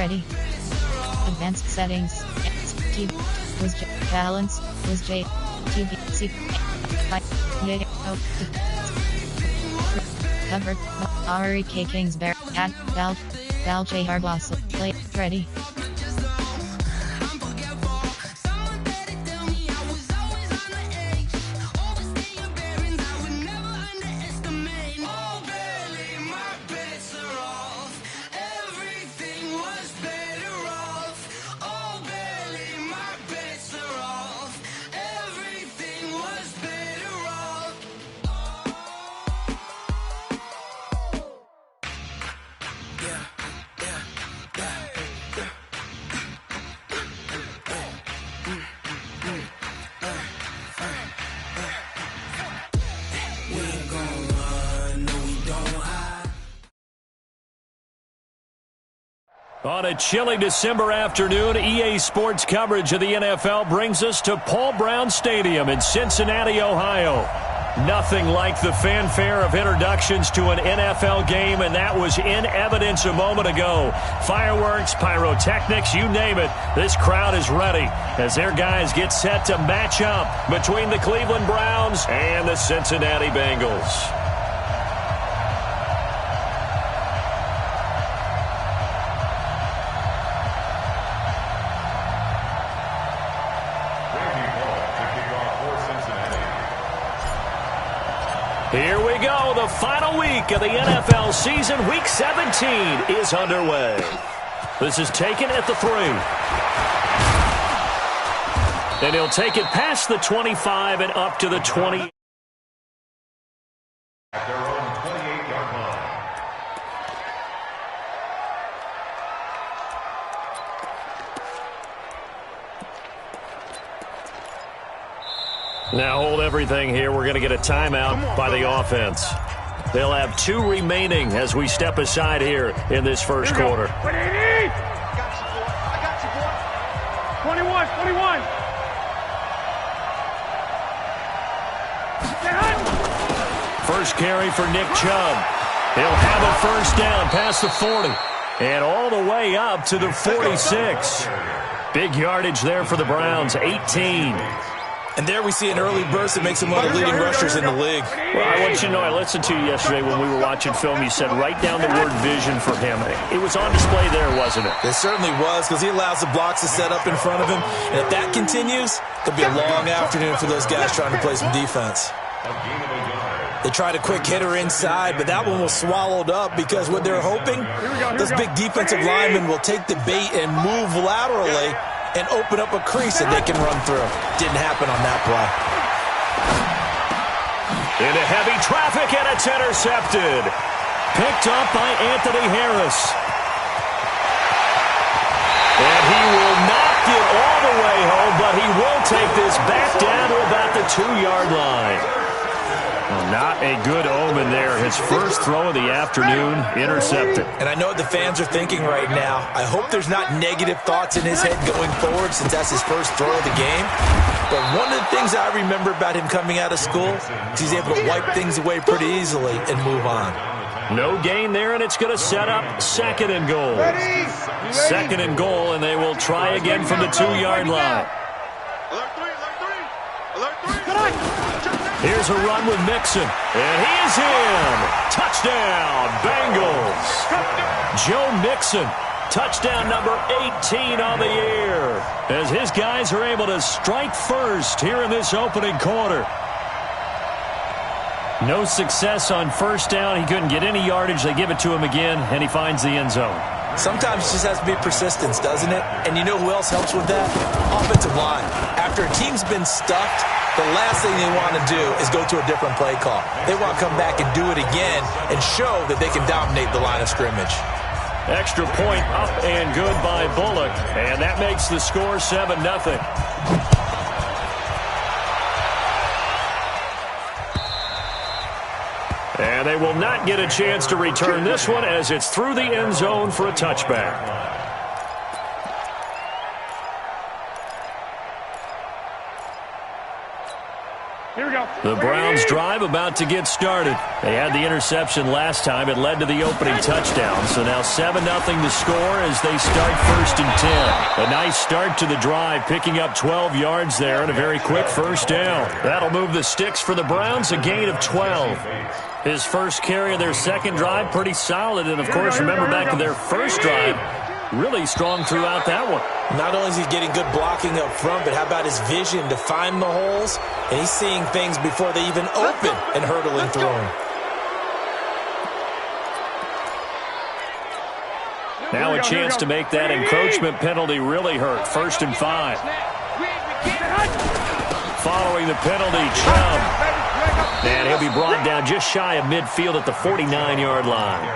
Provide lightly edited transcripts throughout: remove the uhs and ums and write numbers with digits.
Ready. Advanced settings. TV was J. Balance was J. TV C. Video. Cover. R.E.K. Kingsbury. At Val J. Harbos. Play. Ready. On a chilly December afternoon, EA Sports coverage of the NFL brings us to Paul Brown Stadium in Cincinnati, Ohio. Nothing like the fanfare of introductions to an NFL game, and that was in evidence a moment ago. Fireworks, pyrotechnics, you name it, this crowd is ready as their guys get set to match up between the Cleveland Browns and the Cincinnati Bengals. Here we go. The final week of the NFL season. Week 17 is underway. This is taken at the 3. And he'll take it past the 25 and up to the 20. At their own 28-yard line. Now hold everything here. We're going to get a timeout by the offense. They'll have 2 remaining as we step aside here in this first quarter. What do you need? I got you, boy. 21. First carry for Nick Chubb. He'll have a first down past the 40 and all the way up to the 46. Big yardage there for the Browns, 18. And there we see an early burst that makes him one of the leading rushers in the league. Well, I want you to know, I listened to you yesterday when we were watching film. You said write down the word vision for him. It was on display there, wasn't it? It certainly was, because he allows the blocks to set up in front of him. And if that continues, it'll be a long afternoon for those guys trying to play some defense. They tried a quick hitter inside, but that one was swallowed up because what they're hoping, those big defensive linemen will take the bait and move laterally and open up a crease that they can run through. Didn't happen on that play. Into heavy traffic, and it's intercepted. Picked up by Anthony Harris. And he will not get all the way home, but he will take this back down to about the 2-yard line. Well, not a good omen there. His first throw of the afternoon, intercepted. And I know what the fans are thinking right now. I hope there's not negative thoughts in his head going forward since that's his first throw of the game. But one of the things I remember about him coming out of school is he's able to wipe things away pretty easily and move on. No gain there, and it's going to set up 2nd and goal. 2nd and goal, and they will try again from the 2-yard line. Here's a run with Mixon, and he is in. Touchdown, Bengals. Joe Mixon, touchdown number 18 on the year, as his guys are able to strike first here in this opening quarter. No success on first down. He couldn't get any yardage. They give it to him again, and he finds the end zone. Sometimes it just has to be persistence, doesn't it? And you know who else helps with that? Offensive line. After a team's been stuffed, the last thing they want to do is go to a different play call. They want to come back and do it again and show that they can dominate the line of scrimmage. Extra point up and good by Bullock, and that makes the score 7-0. And they will not get a chance to return this one as it's through the end zone for a touchback. Here we go. The Browns drive about to get started. They had the interception last time. It led to the opening touchdown. So now 7-0 to score as they start 1st and 10. A nice start to the drive, picking up 12 yards there and a very quick first down. That'll move the sticks for the Browns, a gain of 12. His first carry of their second drive, pretty solid. And, of course, remember back to their first drive, really strong throughout that one. Not only is he getting good blocking up front, but how about his vision to find the holes? And he's seeing things before they even open and hurdling through them. Now a chance to make that encroachment penalty really hurt. 1st and 5. Following the penalty, Chubb. And he'll be brought down just shy of midfield at the 49-yard line.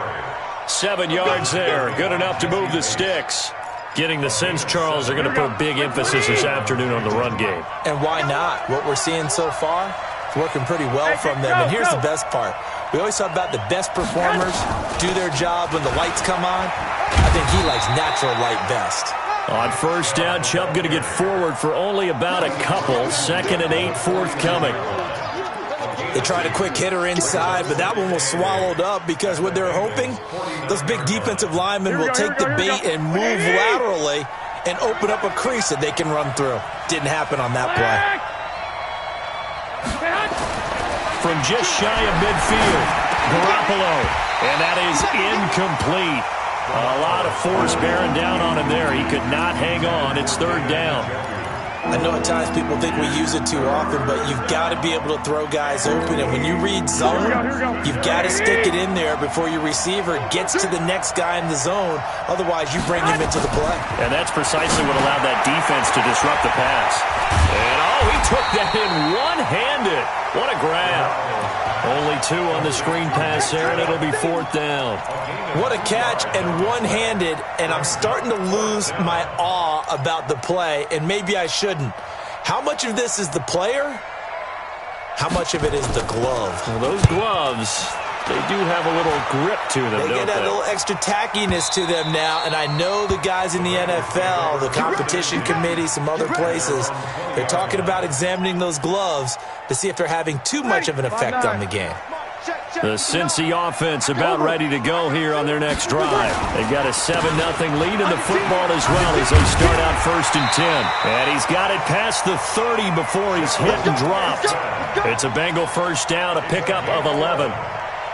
7 yards there. Good enough to move the sticks. Getting the sense, Charles, are going to put a big emphasis this afternoon on the run game. And why not? What we're seeing so far is working pretty well from them. And here's the best part. We always talk about the best performers do their job when the lights come on. I think he likes natural light best. On 1st down, Chubb going to get forward for only about a couple. 2nd and 8 forthcoming. They tried a quick hitter inside, but that one was swallowed up because what they're hoping, those big defensive linemen will take the bait and move laterally and open up a crease that they can run through. Didn't happen on that play. From just shy of midfield, Garoppolo, and that is incomplete. A lot of force bearing down on him there. He could not hang on. It's 3rd down. I know at times people think we use it too often, but you've got to be able to throw guys open. And when you read zone, you've got to stick it in there before your receiver gets to the next guy in the zone. Otherwise, you bring him into the play. And that's precisely what allowed that defense to disrupt the pass. And, he took that in one-handed. What a grab. Only 2 on the screen pass there, and it'll be 4th down. What a catch and one-handed, and I'm starting to lose my awe about the play, and maybe I shouldn't. How much of this is the player? How much of it is the glove? Well, those gloves, they do have a little grip to them, don't they? They get a little extra tackiness to them now, and I know the guys in the NFL, the competition committee, some other places, they're talking about examining those gloves to see if they're having too much of an effect on the game. The Cincy offense about ready to go here on their next drive. They've got a 7-0 lead in the football as well as they start out 1st and 10. And he's got it past the 30 before he's hit and dropped. It's a Bengal 1st down, a pickup of 11.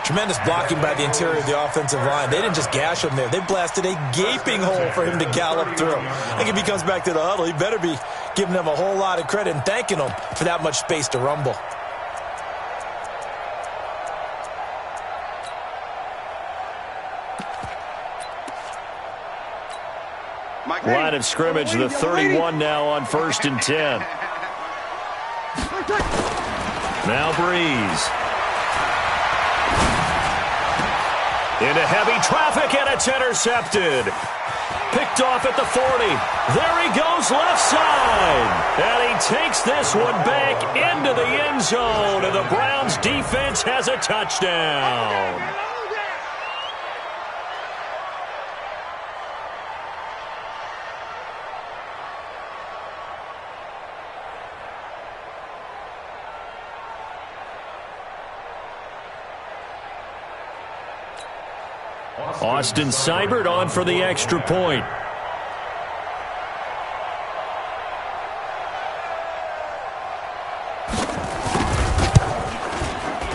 Tremendous blocking by the interior of the offensive line. They didn't just gash him there. They blasted a gaping hole for him to gallop through. I think if he comes back to the huddle, he better be giving them a whole lot of credit and thanking them for that much space to rumble. Line of scrimmage, the 31 now on 1st and 10. Now Breeze. Into heavy traffic, and it's intercepted. Picked off at the 40. There he goes left side. And he takes this one back into the end zone. And the Browns defense has a touchdown. Austin Seibert on for the extra point.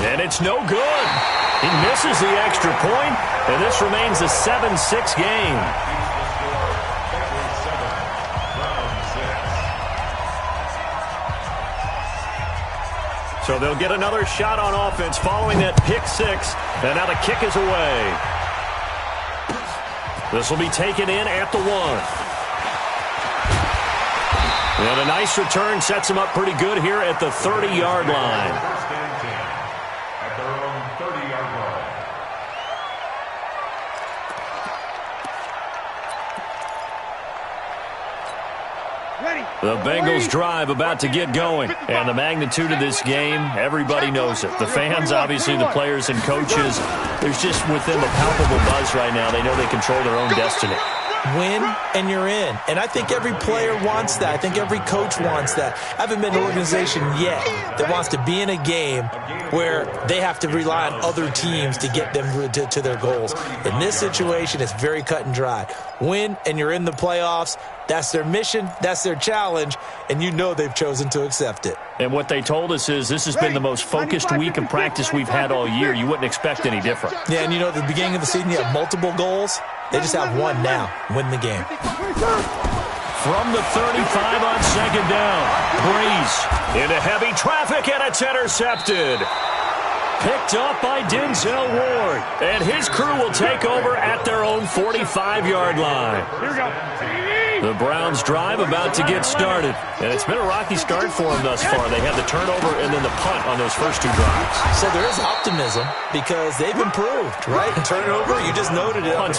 And it's no good. He misses the extra point, and this remains a 7-6 game. So they'll get another shot on offense following that pick 6, and now the kick is away. This will be taken in at the 1. And a nice return sets him up pretty good here at the 30-yard line. At their own 30-yard line. The Bengals drive about to get going. And the magnitude of this game, everybody knows it. The fans, obviously the players and coaches, there's just with them a palpable buzz right now. They know they control their own destiny. Win, and you're in. And I think every player wants that. I think every coach wants that. I haven't been in an organization yet that wants to be in a game where they have to rely on other teams to get them to their goals. In this situation, it's very cut and dry. Win, and you're in the playoffs. That's their mission. That's their challenge. And you know they've chosen to accept it. And what they told us is this has been the most focused week of practice we've had all year. You wouldn't expect any different. Yeah, and you know, at the beginning of the season, you have multiple goals. They just have one now. Win the game. From the 35 on second down, Breeze into heavy traffic, and it's intercepted. Picked up by Denzel Ward. And his crew will take over at their own 45-yard line. Here we go. The Browns drive about to get started. And it's been a rocky start for them thus far. They had the turnover and then the punt on those first two drives. So there is optimism because they've improved, right? Turnover, you just noted it. Punt's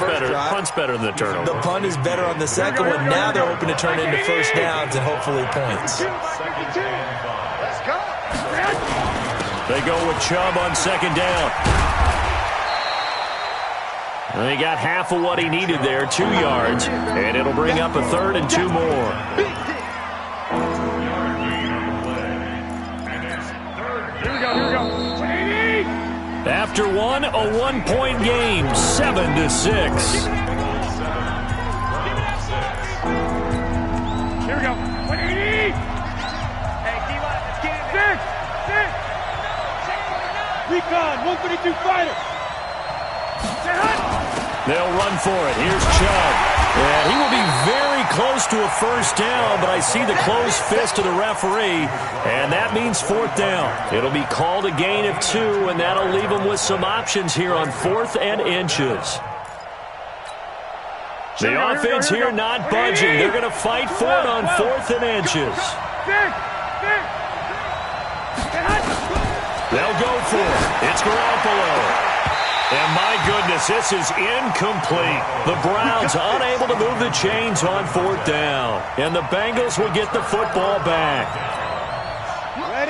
better than the turnover. The punt is better on the second one. Now they're hoping to turn into first downs and hopefully points. Let's go. They go with Chubb on second down. And he got half of what he needed there, 2 yards, and it'll bring up a third and 2 more. Here we go. After one, a 1-point game, 7-6. Here we go. Hey, D-line, let's get it. Six. Recon, 132 fighter. They'll run for it. Here's Chubb. And he will be very close to a first down, but I see the closed fist of the referee, and that means fourth down. It'll be called a gain of 2, and that'll leave them with some options here on 4th and inches. The offense here not budging. They're going to fight for it on 4th and inches. They'll go for it. It's Garoppolo. And my goodness, this is incomplete. The Browns unable to move the chains on 4th down. And the Bengals will get the football back.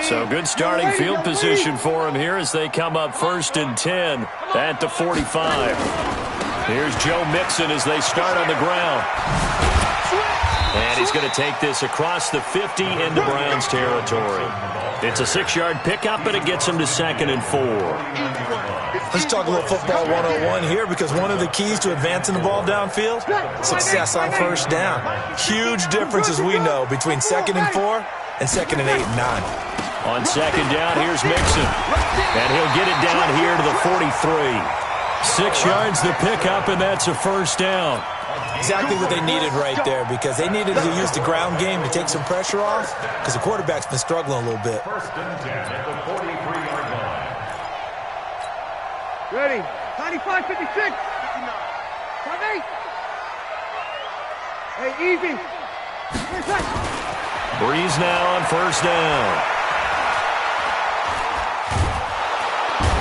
So good starting field position for them here as they come up 1st and 10 at the 45. Here's Joe Mixon as they start on the ground. And he's going to take this across the 50 into Browns territory. It's a 6-yard pickup, but it gets him to 2nd and 4. Let's talk a little football 101 here because one of the keys to advancing the ball downfield, success on first down. Huge difference, as we know, between 2nd and 4 and 2nd and 8 and 9. On second down, here's Mixon. And he'll get it down here to the 43. 6 yards the pickup, and that's a first down. Exactly what they needed right there because they needed to use the ground game to take some pressure off because the quarterback's been struggling a little bit. 1st and 10 at the 43-yard line. Ready. 95, 56. 59. 58. Hey, easy. Breeze now on first down.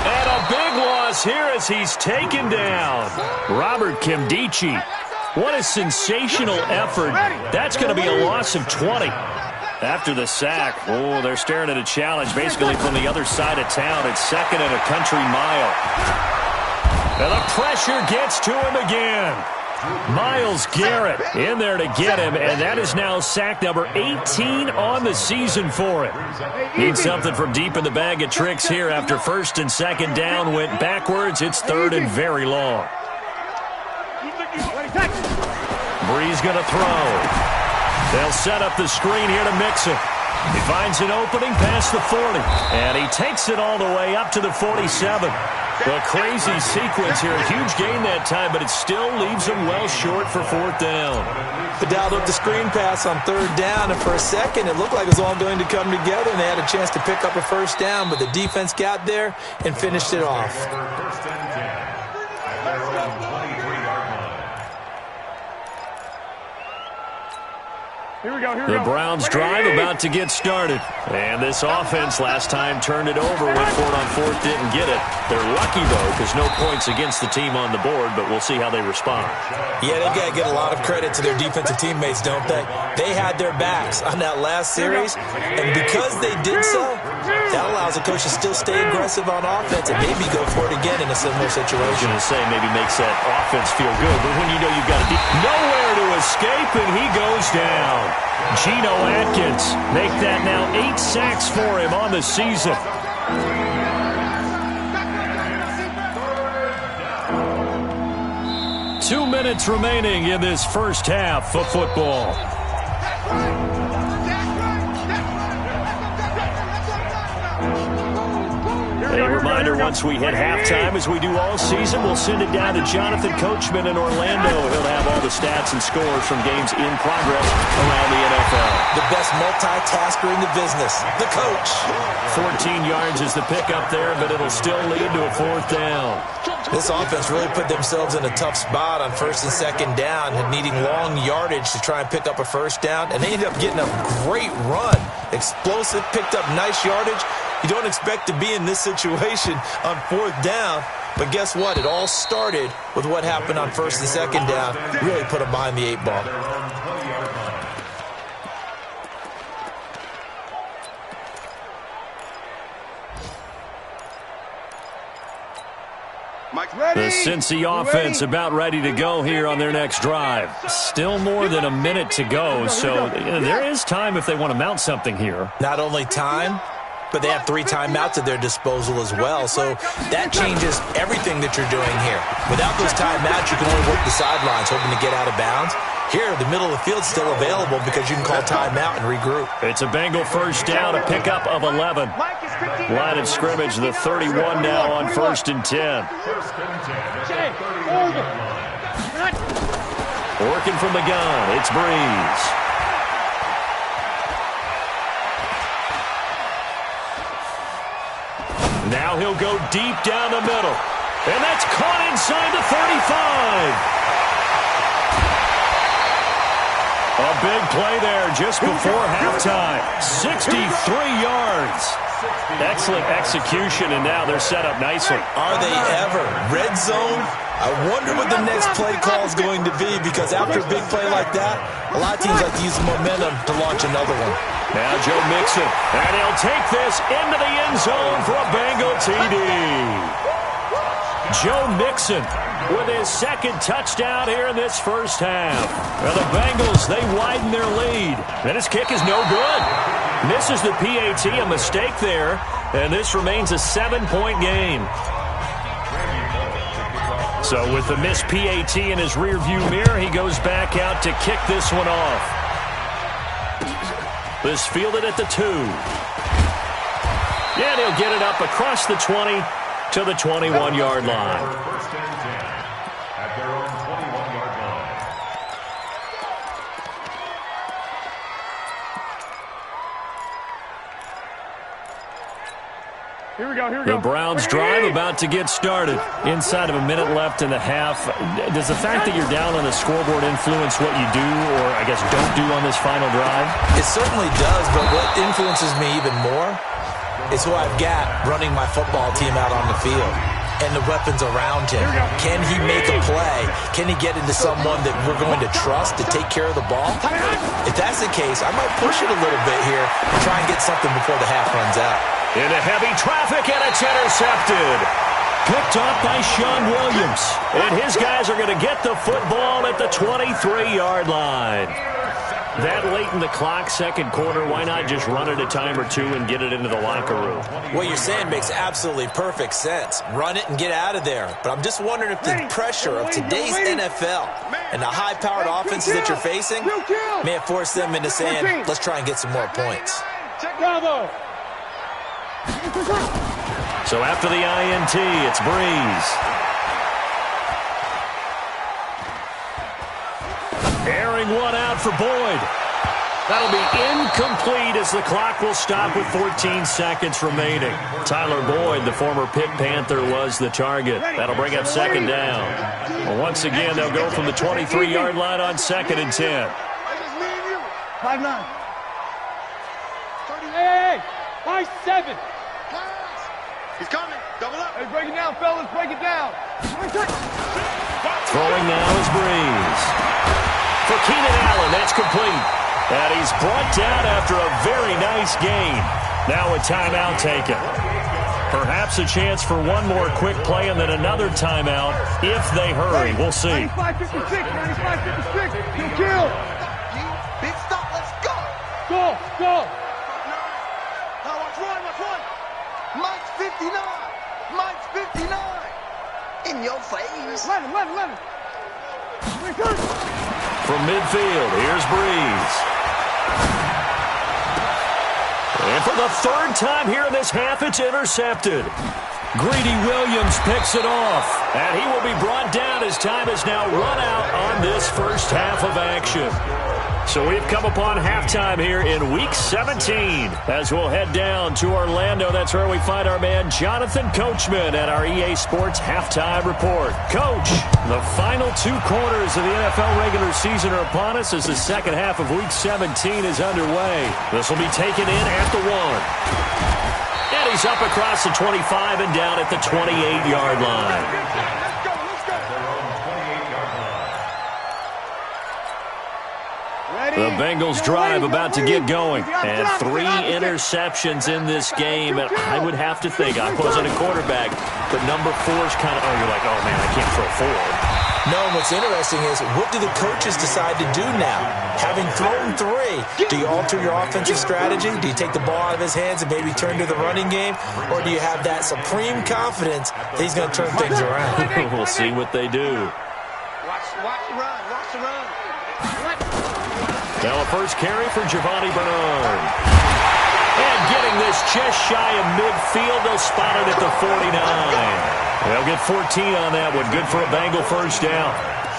And a big loss here as he's taken down. Robert Kimdichie. What a sensational effort. That's going to be a loss of 20. After the sack, oh, they're staring at a challenge basically from the other side of town. It's 2nd and a country mile. And the pressure gets to him again. Myles Garrett in there to get him, and that is now sack number 18 on the season for him. Needs something from deep in the bag of tricks here after 1st and 2nd down went backwards. It's 3rd and very long. Breeze going to throw. They'll set up the screen here to Mixon. He finds an opening past the 40, and he takes it all the way up to the 47. A crazy sequence here. A huge gain that time, but it still leaves him well short for 4th down. They dialed up the screen pass on 3rd down, and for a second, it looked like it was all going to come together, and they had a chance to pick up a first down, but the defense got there and finished it off. 1st and 10 at their own 23-yard line. The Browns drive about to get started. And this offense last time turned it over, went for it on fourth, didn't get it. They're lucky, though, because no points against the team on the board, but we'll see how they respond. Yeah, they've got to get a lot of credit to their defensive teammates, don't they? They had their backs on that last series, and because they did so, that allows the coach to still stay aggressive on offense and maybe go for it again in a similar situation. I was going to say maybe makes that offense feel good, but when you know you've got nowhere to escape, and he goes down. Geno Atkins make that now 8 sacks for him on the season. Two minutes remaining in this first half of football. A reminder, once we hit halftime, as we do all season, we'll send it down to Jonathan Coachman in Orlando. He'll have all the stats and scores from games in progress around the NFL. The best multitasker in the business, the coach. 14 yards is the pickup there, but it'll still lead to a fourth down. This offense really put themselves in a tough spot on first and second down, and needing long yardage to try and pick up a first down, and they ended up getting a great run. Explosive, picked up nice yardage. You don't expect to be in this situation on fourth down, but guess what? It all started with what happened on first and second down. Really put them behind the 8 ball. The Cincy offense about ready to go here on their next drive. Still more than a minute to go, so there is time if they want to mount something here. Not only time, but they have 3 timeouts at their disposal as well, so that changes everything that you're doing here. Without those timeouts, you can only work the sidelines, hoping to get out of bounds. Here, the middle of the field's still available because you can call timeout and regroup. It's a Bengal first down, a pickup of 11. Line of scrimmage, the 31 now on 1st and 10. Working from the gun, it's Breeze. Now he'll go deep down the middle. And that's caught inside the 35. A big play there just before halftime. 63 yards. Excellent execution, and now they're set up nicely. Are they ever? Red zone? I wonder what the next play call is going to be, because after a big play like that, a lot of teams like to use the momentum to launch another one. Now Joe Mixon, and he'll take this into the end zone for a Bengal TD. Joe Mixon with his second touchdown here in this first half. Well, the Bengals, they widen their lead. And his kick is no good. Misses the PAT, a mistake there. And this remains a 7-point game. So with the missed PAT in his rearview mirror, he goes back out to kick this one off. This fielded at the 2. And he'll get it up across the 20 to the 21-yard line. First and 10 at their own 21-yard line. Here we go. The Browns drive about to get started. Inside of a minute left in the half. Does the fact that you're down on the scoreboard influence what you do, or I guess don't do on this final drive? It certainly does, but what influences me even more is who I've got running my football team out on the field and the weapons around him. Can he make a play? Can he get into someone that we're going to trust to take care of the ball? If that's the case, I might push it a little bit here and try and get something before the half runs out. Into heavy traffic, and it's intercepted. Picked up by Sean Williams. And his guys are going to get the football at the 23-yard line. That late in the clock, second quarter, why not just run it a time or two and get it into the locker room? What you're saying makes absolutely perfect sense. Run it and get out of there. But I'm just wondering if the pressure of today's NFL and the high-powered offenses that you're facing may have forced them into saying, let's try and get some more points. So after the INT, it's Breeze. Airing one out for Boyd. That'll be incomplete as the clock will stop with 14 seconds remaining. Tyler Boyd, the former Pitt Panther, was the target. That'll bring up second down. Well, once again, they'll go from the 23-yard line on 2nd and 10. 5'9". 30. Hey! 5'7". He's coming. Double up. Hey, break it down, fellas. Break it down. Throwing now is Breeze. For Keenan Allen, that's complete. And he's brought down after a very nice gain. Now a timeout taken. Perhaps a chance for one more quick play and then another timeout if they hurry. We'll see. 95-56. 95-56. He'll kill. Big stop. Let's go. Go. Now watch one. Mike's 59. Mike's 59. In your face. Let him. From midfield, here's Breeze. And for the third time here in this half, it's intercepted. Greedy Williams picks it off. And he will be brought down as time is now run out on this first half of action. So we've come upon halftime here in Week 17 as we'll head down to Orlando. That's where we find our man Jonathan Coachman at our EA Sports Halftime Report. Coach, the final 2 quarters of the NFL regular season are upon us as the second half of Week 17 is underway. This will be taken in at the 1. And he's up across the 25 and down at the 28-yard line. The Bengals drive about to get going. And 3 interceptions in this game. And I would have to think, I wasn't a quarterback, but number 4's kind of, you're like, oh, man, I can't throw 4. No, and what's interesting is, what do the coaches decide to do now? Having thrown 3, do you alter your offensive strategy? Do you take the ball out of his hands and maybe turn to the running game? Or do you have that supreme confidence that he's going to turn things around? We'll see what they do. Watch the run. Now a first carry for Giovanni Bernard. And getting this just shy of midfield, they'll spot it at the 49. They'll get 14 on that one. Good for a Bengal first down.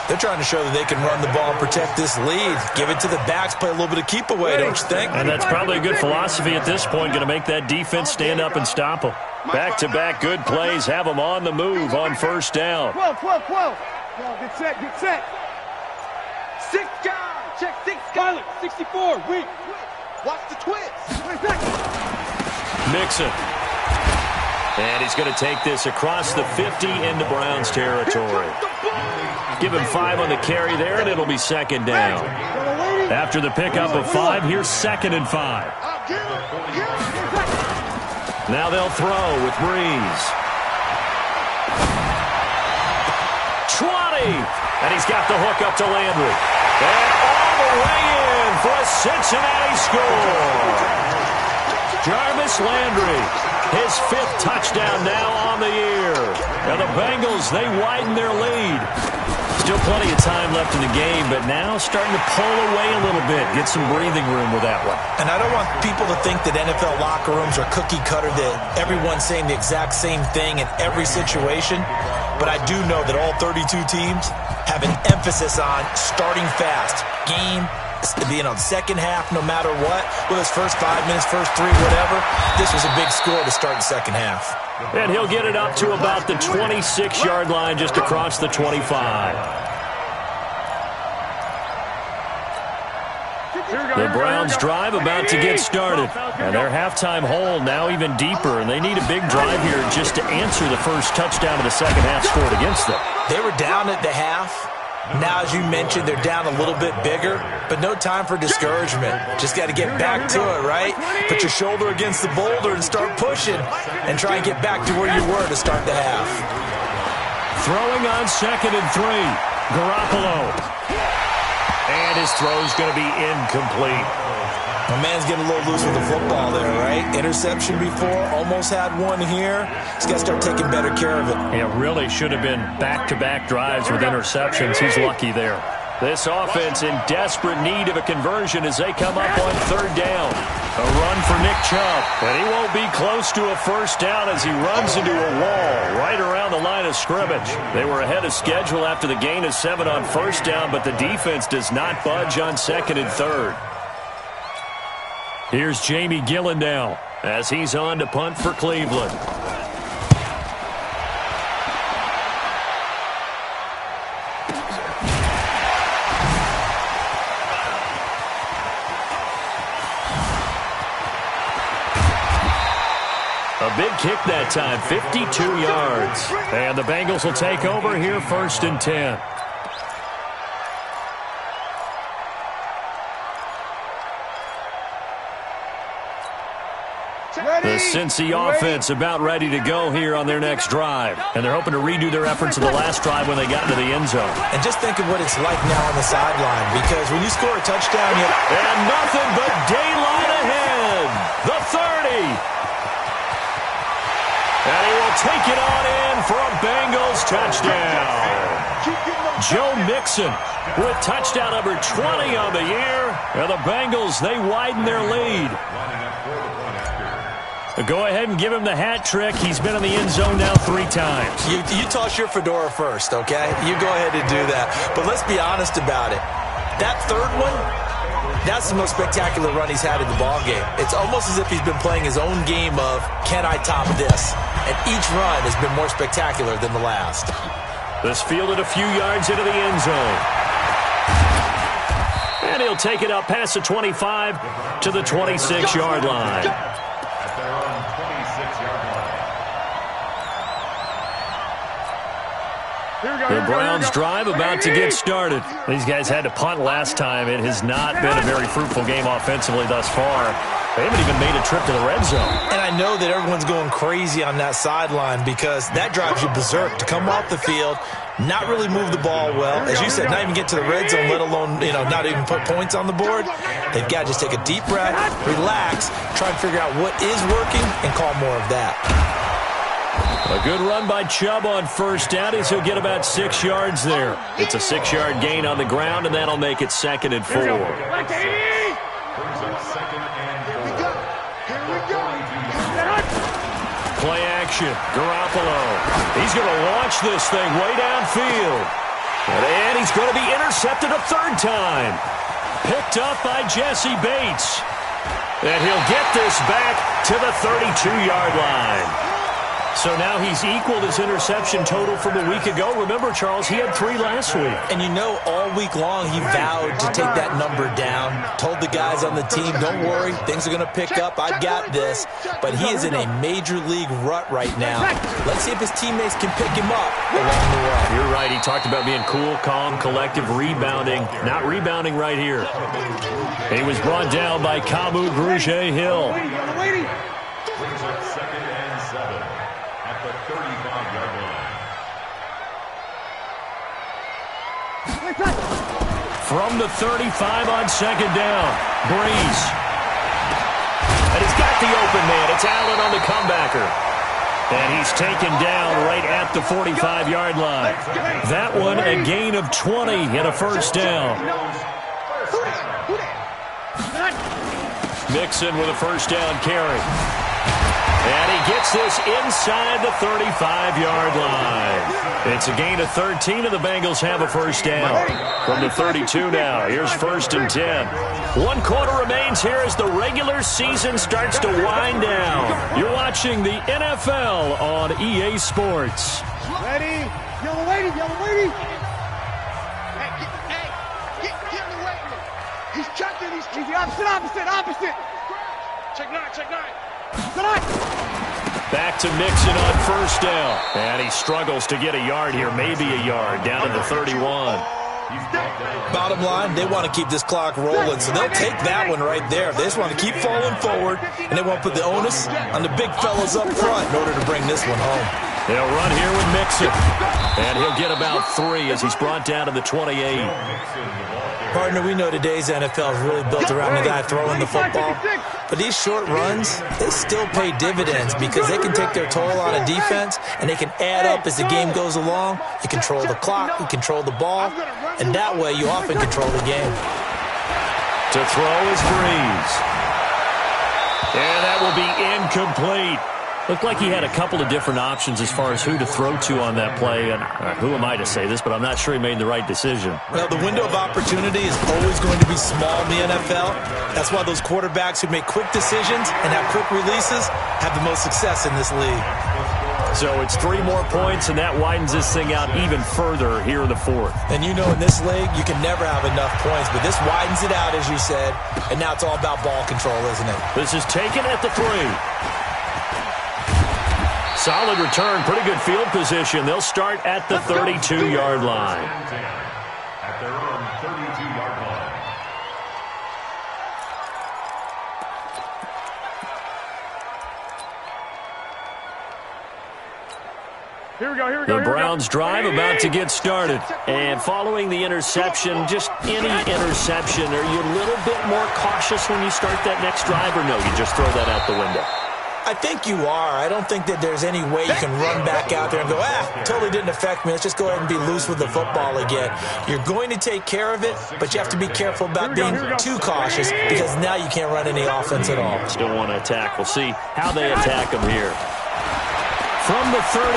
They're trying to show that they can run the ball and protect this lead. Give it to the backs, play a little bit of keep away, don't you think? And that's probably a good philosophy at this point, going to make that defense stand up and stop them. Back-to-back good plays have them on the move on first down. 12. Get set. 6 guys. Check 6 guys. 64. Weak. Watch the twist. Mixon. And he's going to take this across the 50 into Browns territory. Give him 5 on the carry there, and it'll be second down. After the pickup of 5, here's 2nd and 5. Now they'll throw with Breeze. 20. And he's got the hook up to Landry. And all the way in for a Cincinnati score. Jarvis Landry, his 5th touchdown now on the year. Now the Bengals, they widen their lead. Still plenty of time left in the game, but now starting to pull away a little bit. Get some breathing room with that one. And I don't want people to think that NFL locker rooms are cookie cutter, that everyone's saying the exact same thing in every situation. But I do know that all 32 teams have an emphasis on starting fast. Game being on second half no matter what. With his first 5 minutes, first 3, whatever. This was a big score to start the second half. And he'll get it up to about the 26-yard line just across the 25. The Browns drive about to get started. And their halftime hole now even deeper. And they need a big drive here just to answer the first touchdown of the second half scored against them. They were down at the half. Now, as you mentioned, they're down a little bit bigger, but no time for discouragement. Just got to get back to it, right? Put your shoulder against the boulder and start pushing and try and get back to where you were to start the half. Throwing on 2nd and 3. Garoppolo. And his throw's going to be incomplete. My man's getting a little loose with the football there, right? Interception before, almost had one here. He's got to start taking better care of it. It really should have been back-to-back drives with interceptions. He's lucky there. This offense in desperate need of a conversion as they come up on 3rd down. A run for Nick Chubb. And he won't be close to a first down as he runs into a wall right around the line of scrimmage. They were ahead of schedule after the gain of 7 on first down, but the defense does not budge on 2nd and 3rd. Here's Jamie Gillen now as he's on to punt for Cleveland. A big kick that time, 52 yards. And the Bengals will take over here, 1st and 10. The Cincy offense about ready to go here on their next drive. And they're hoping to redo their efforts in the last drive when they got into the end zone. And just think of what it's like now on the sideline, because when you score a touchdown, you... And nothing but daylight ahead. The 30. And he will take it on in for a Bengals touchdown. Joe Mixon with touchdown number 20 on the year. And the Bengals, they widen their lead. Go ahead and give him the hat trick. He's been in the end zone now 3 times. You toss your fedora first, okay? You go ahead and do that. But let's be honest about it. That third one, that's the most spectacular run he's had in the ballgame. It's almost as if he's been playing his own game of, can I top this? And each run has been more spectacular than the last. This fielded a few yards into the end zone. And he'll take it up past the 25 to the 26-yard line. The Browns drive about to get started. These guys had to punt last time. It has not been a very fruitful game offensively thus far. They haven't even made a trip to the red zone. And I know that everyone's going crazy on that sideline because that drives you berserk to come off the field, not really move the ball well. As you said, not even get to the red zone, let alone, not even put points on the board. They've got to just take a deep breath, relax, try and figure out what is working, and call more of that. A good run by Chubb on first down as he'll get about 6 yards there. It's a 6-yard gain on the ground, and that'll make it 2nd and 4. Play action. Garoppolo. He's going to launch this thing way downfield. And he's going to be intercepted a 3rd time. Picked up by Jesse Bates. And he'll get this back to the 32-yard line. So now he's equaled his interception total from a week ago. Remember, Charles, he had 3 last week. And all week long he vowed to take that number down. Told the guys on the team, don't worry, things are going to pick up. I've got this. But he is in a major league rut right now. Let's see if his teammates can pick him up along the way. You're right. He talked about being cool, calm, collective, rebounding. Not rebounding right here. He was brought down by Kamu Grugier-Hill. Brings up 2nd and 7 at the 35-yard line. From the 35 on 2nd down, Breeze. And he's got the open man. It's Allen on the comebacker. And he's taken down right at the 45-yard line. That one a gain of 20 and a 1st down. Mixon with a 1st down carry. And he gets this inside the 35-yard line. It's a gain of 13, and the Bengals have a 1st down. From the 32 now, here's 1st and 10. 1 quarter remains here as the regular season starts to wind down. You're watching the NFL on EA Sports. Ready? Yellow lady, yellow lady. Hey, get in the way. He's checking, he's the opposite. Check 9. Back to Mixon on 1st down. And he struggles to get a yard here, maybe a yard, down to the 31. Bottom line, they want to keep this clock rolling, so they'll take that one right there. They just want to keep falling forward, and they want to put the onus on the big fellas up front in order to bring this one home. They'll run here with Mixon. And he'll get about 3 as he's brought down to the 28. Partner, we know today's NFL is really built around the guy throwing the football. But these short runs, they still pay dividends because they can take their toll on a defense, and they can add up as the game goes along. You control the clock, you control the ball, and that way you often control the game. To throw is Breeze. And that will be incomplete. Looked like he had a couple of different options as far as who to throw to on that play. And who am I to say this, but I'm not sure he made the right decision. Well, the window of opportunity is always going to be small in the NFL. That's why those quarterbacks who make quick decisions and have quick releases have the most success in this league. So it's 3 more points, and that widens this thing out even further here in the 4th. And you know in this league, you can never have enough points, but this widens it out, as you said, and now it's all about ball control, isn't it? This is taken at the 3. Solid return, pretty good field position. They'll start at the 32-yard line. At their own 32-yard line. Here we go. The Browns drive about to get started. And following the interception, just any interception, are you a little bit more cautious when you start that next drive, or no, you just throw that out the window? I think you are. I don't think that there's any way you can run back out there and go, totally didn't affect me. Let's just go ahead and be loose with the football again. You're going to take care of it, but you have to be careful about being too cautious because now you can't run any offense at all. Still want to attack. We'll see how they attack them here. From the 38,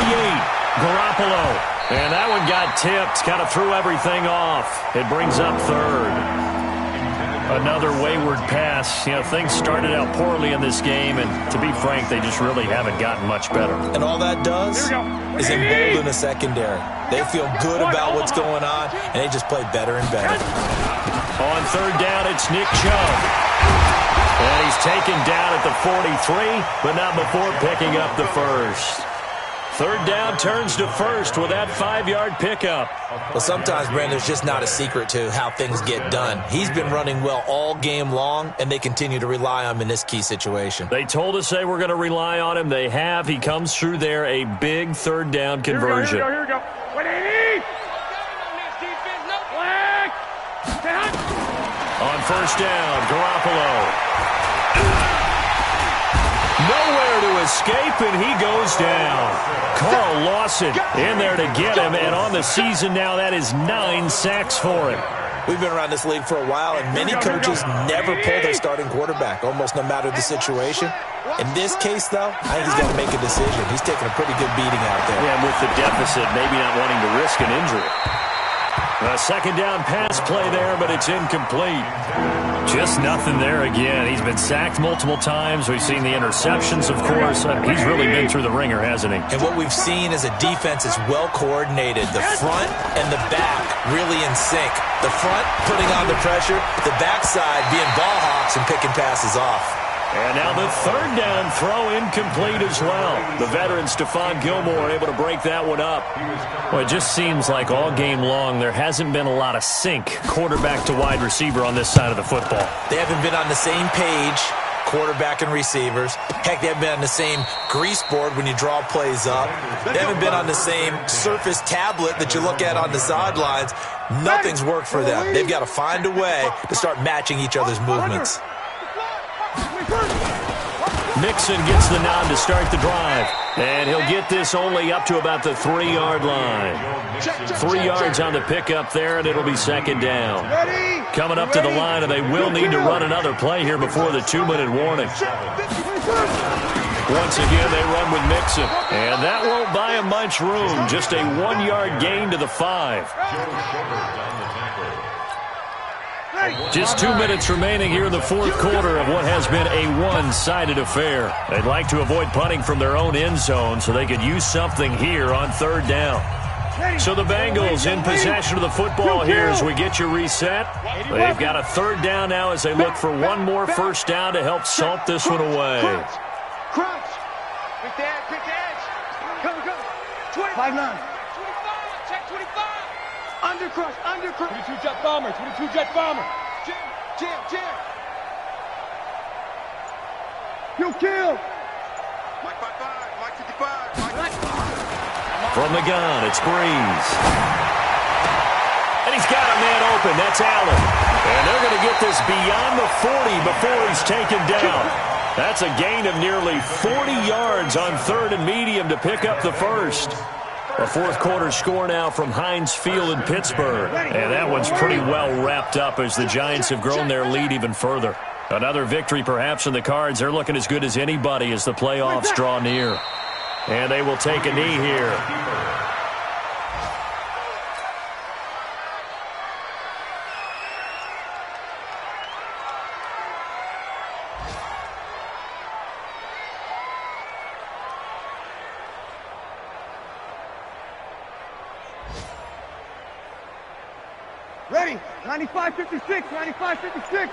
Garoppolo. And that one got tipped, kind of threw everything off. It brings up third. Another wayward pass. You know, things started out poorly in this game, and to be frank, they just really haven't gotten much better. And all that does is embolden the secondary. They feel good about what's going on, and they just play better and better. On third down, it's Nick Chubb. And he's taken down at the 43, but not before picking up the first. Third down turns to first with that 5-yard pickup. Well, sometimes, Brandon, there's just not a secret to how things get done. He's been running well all game long, and they continue to rely on him in this key situation. They told us they were going to rely on him. They have. He comes through there, a big third down conversion. Here we go. 180. On first down, Garoppolo. Nowhere to escape, and he goes down. Carl Lawson in there to get him, and on the season now, that is 9 sacks for him. We've been around this league for a while, and many coaches never pull their starting quarterback, almost no matter the situation. In this case, though, I think he's got to make a decision. He's taking a pretty good beating out there. Yeah, and with the deficit, maybe not wanting to risk an injury. A second down pass play there, but it's incomplete. Just nothing there again. He's been sacked multiple times. We've seen the interceptions, of course. He's really been through the ringer, hasn't he? And what we've seen is a defense is well coordinated. The front and the back really in sync. The front putting on the pressure, the backside being ball hawks and picking passes off. And now the third down throw incomplete as well. The veteran Stephon Gilmore able to break that one up. Well, it just seems like all game long there hasn't been a lot of sync quarterback to wide receiver on this side of the football. They haven't been on the same page, quarterback and receivers. Heck, they haven't been on the same grease board when you draw plays up. They haven't been on the same surface tablet that you look at on the sidelines. Nothing's worked for them. They've got to find a way to start matching each other's movements. Mixon gets the nod to start the drive. And he'll get this only up to about the 3-yard line. 3 yards on the pickup there, and it'll be second down. Coming up to the line, and they will need to run another play here before the 2-minute warning. Once again, they run with Mixon. And that won't buy him much room. Just a 1-yard gain to the 5. Just 2 minutes remaining here in the fourth quarter of what has been a one-sided affair. They'd like to avoid punting from their own end zone so they could use something here on third down. So the Bengals in possession of the football here as we get you reset. They've got a third down now as they look for one more first down to help salt this one away. Crunch. Quick the edge. Come. 25. 25. Check 25. Under crush. 22 jet bomber. Jam. Kill. Mike 55. Mike 55. From the gun, it's Breeze. And he's got a man open. That's Allen. And they're going to get this beyond the 40 before he's taken down. That's a gain of nearly 40 yards on third and medium to pick up the first. A fourth quarter score now from Heinz Field in Pittsburgh. And that one's pretty well wrapped up as the Giants have grown their lead even further. Another victory perhaps in the cards. They're looking as good as anybody as the playoffs draw near. And they will take a knee here. Ready. 95-56.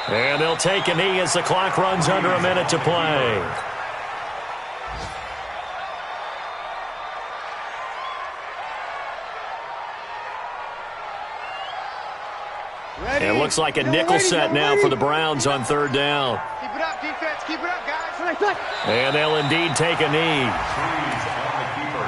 And they'll take a knee as the clock runs under a minute to play. It looks like a nickel set now for the Browns on third down. Keep it up, defense. Keep it up, guys. And they'll indeed take a knee. Freeze on the keeper.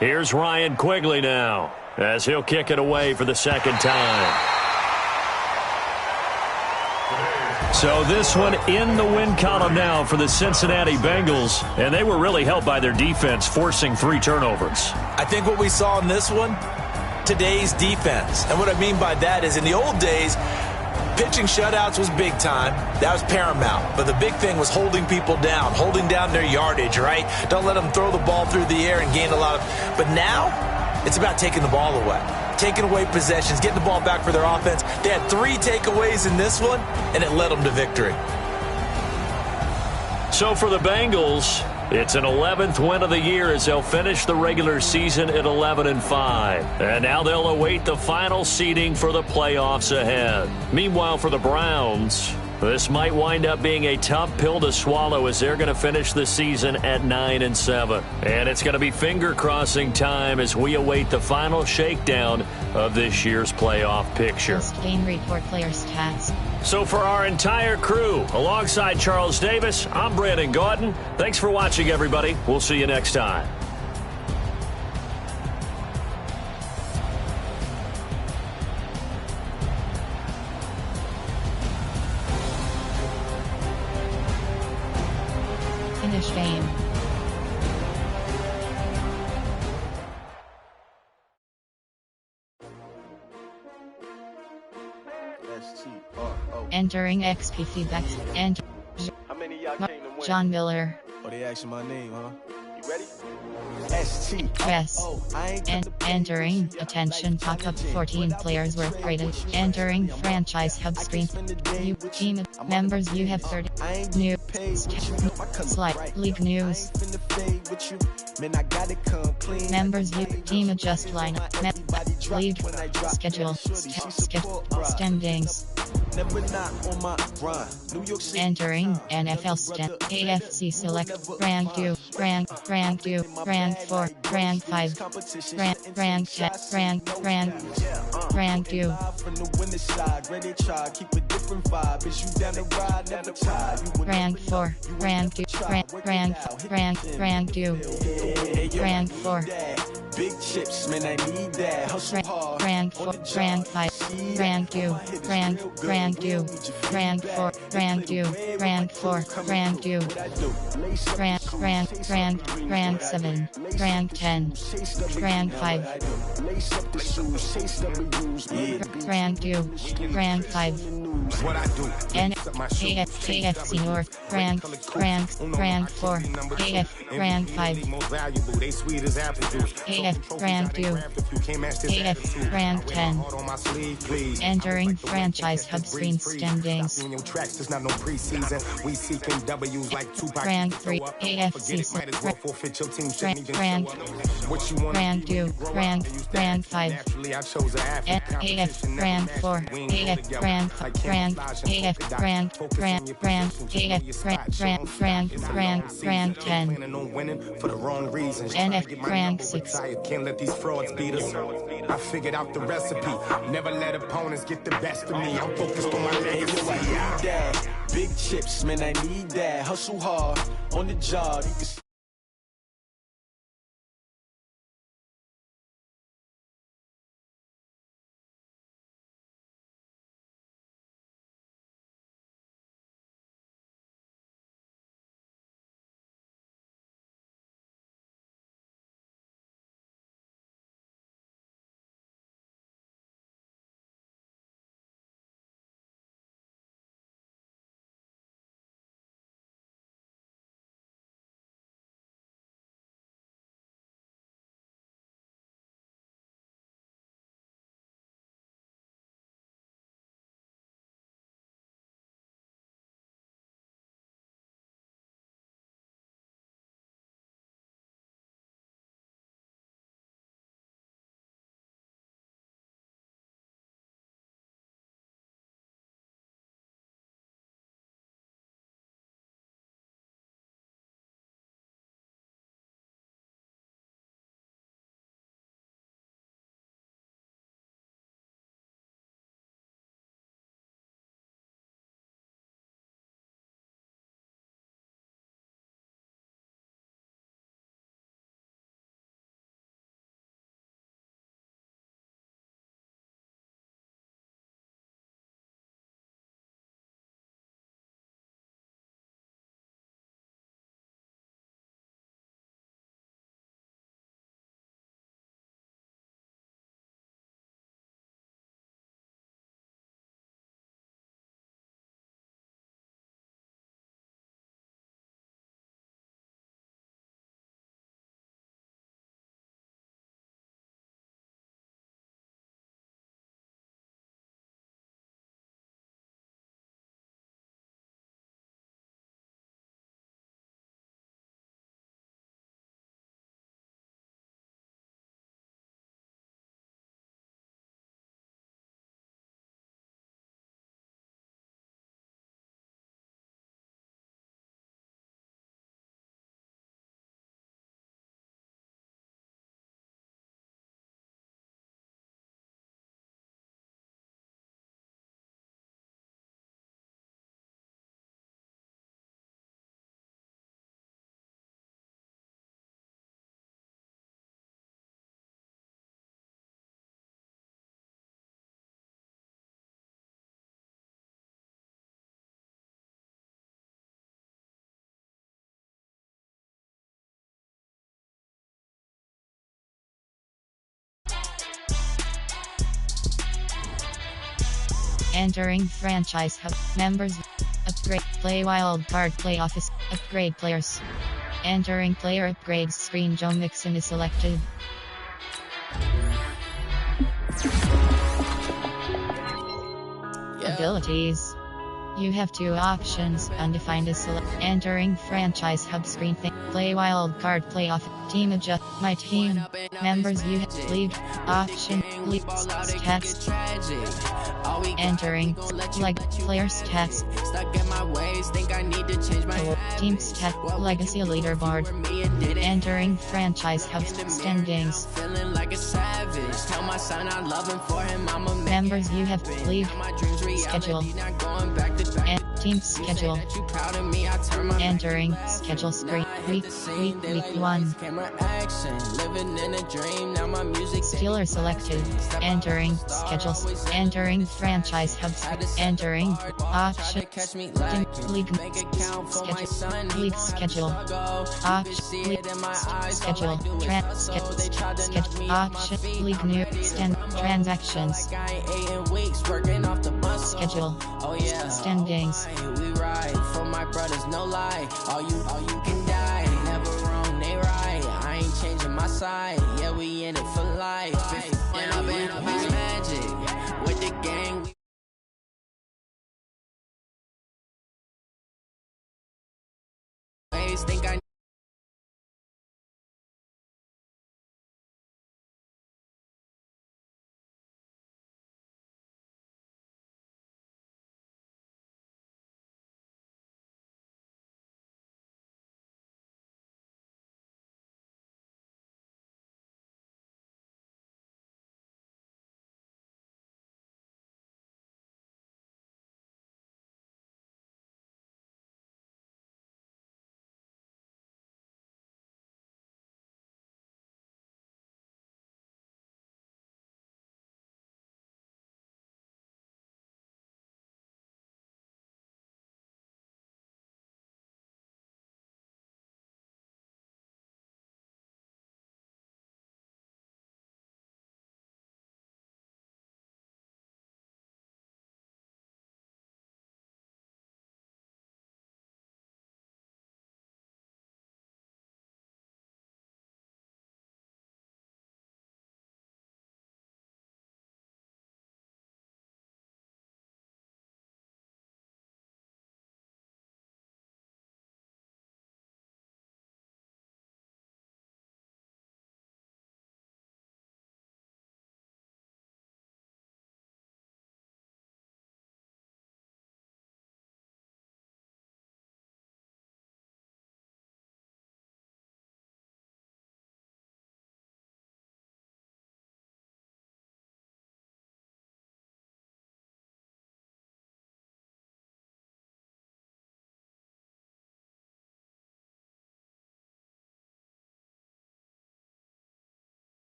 Here's Ryan Quigley now, as he'll kick it away for the second time. So this one in the win column now for the Cincinnati Bengals, and they were really helped by their defense forcing 3 turnovers. I think what we saw in this one, today's defense. And what I mean by that is in the old days, pitching shutouts was big time. That was paramount. But the big thing was holding people down, holding down their yardage, right? Don't let them throw the ball through the air and gain a lot of... But now, it's about taking the ball away. Taking away possessions, getting the ball back for their offense. They had 3 takeaways in this one, and it led them to victory. So for the Bengals, it's an 11th win of the year as they'll finish the regular season at 11-5. And now they'll await the final seeding for the playoffs ahead. Meanwhile, for the Browns, this might wind up being a tough pill to swallow as they're going to finish the season at 9-7. And it's going to be finger-crossing time as we await the final shakedown of this year's playoff picture. Post-game report player stats. So for our entire crew, alongside Charles Davis, I'm Brandon Gordon. Thanks for watching, everybody. We'll see you next time. Finish game. Entering XP feedback. Enter. How many of y'all came to win? John Miller. Oh, they asking my name, huh? You ready? ST. Press. Entering. Attention pop-up 14 players were traded. Entering franchise hub screen. New team members you have 30. New. Slide. League news. Members you. Team adjust line. League. Schedule. Standings. Entering NFL AFC select rank 2, rank 2, rank 4, rank 5, rank 10, rank 2. Rank 4, rank 2, rank 2, rank 4. Big chips, man, I need that. Hustle hard. Rank 4, rank 5, rank 2, rank 2, rank 4, rank 2, rank 4, rank 2, rank 7, rank 10, rank 5, rank 2, rank 5. AFC North, rank 4, rank 5, rank 2, rank 10. Entering franchise hub screen standings. Rank 3, AFC rank 2, rank 5. AF rank 4, AF rank 5, rank 10. NF rank 6. Can't let these frauds beat us. I figured out the recipe. Never let opponents get the best of me. I'm focused on my legacy. Big chips, man, I need that. Hustle hard on the job. You can Entering franchise hub. Members. Upgrade. Play wild card. Play office. Upgrade players. Entering player upgrades screen. Joe Mixon is selected. Abilities. You have two options. Undefined is select. Entering franchise hub screen. Play wild card. Play off. Team adjust. My team. Members you have. League. Option. League. Text. Entering. Like player stats. Team stat. Legacy leaderboard. Entering franchise hub standings. Members you have. League. Schedule. Team schedule. Entering schedule screen. Week 1. Steelers selected. Entering schedules. Entering franchise hubs. Entering option. League schedule. League schedule. Option. League schedule. Schedule. Option. League new transactions. Schedule. Standings. We ride for my brothers, no lie. All you can die. Never wrong, they right. I ain't changing my side. Yeah, we in it for life. And I've been magic with the gang. Think I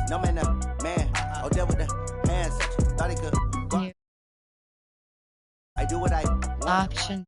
No man, oh there with the hands, thought he could. I do what I want. Option.